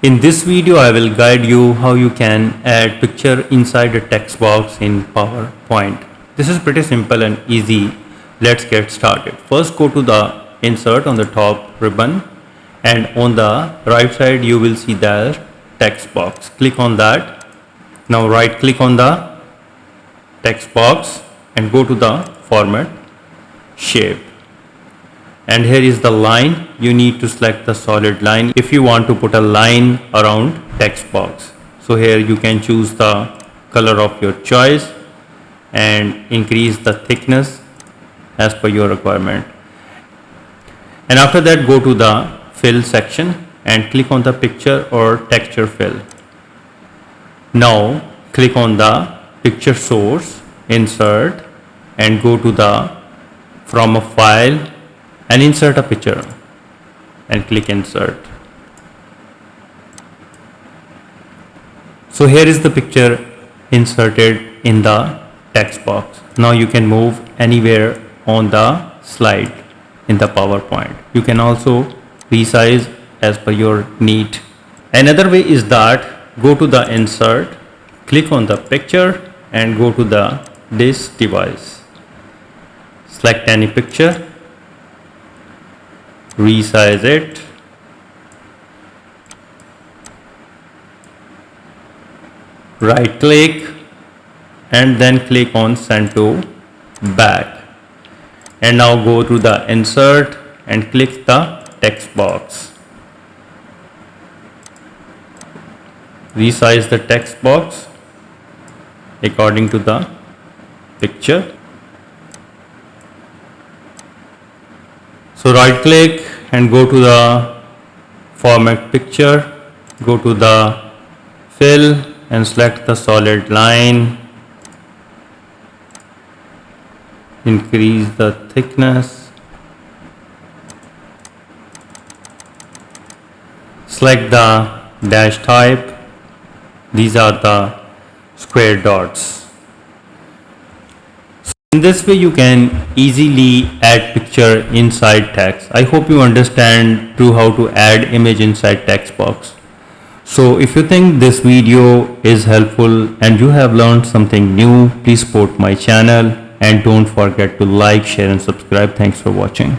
In this video, I will guide you how you can add picture inside a text box in PowerPoint. This is pretty simple and easy. Let's get started. First, go to the insert on the top ribbon, and on the right side you will see the text box. Click on that. Now right click on the text box and go to the format shape. And here is the line. You need to select the solid line if you want to put a line around text box. So here you can choose the color of your choice and increase the thickness as per your requirement. And after that, go to the fill section and click on the picture or texture fill. Now click on the picture source, insert, and go to the from a file and insert a picture and click insert. So here is the picture inserted in the text box. Now you can move anywhere on the slide in the PowerPoint. You can also resize as per your need. Another way is that go to the insert, click on the picture and go to the this device. Select any picture, resize it, right click and then click on send to back, and now go to the insert and click the text box. Resize the text box according to the picture. So right click and go to the format picture, go to the fill and select the solid line, increase the thickness, select the dash type. These are the square dots. In this way you can easily add picture inside text. I hope you understand too how to add image inside text box. So if you think this video is helpful and you have learned something new, please support my channel and don't forget to like, share and subscribe. Thanks for watching.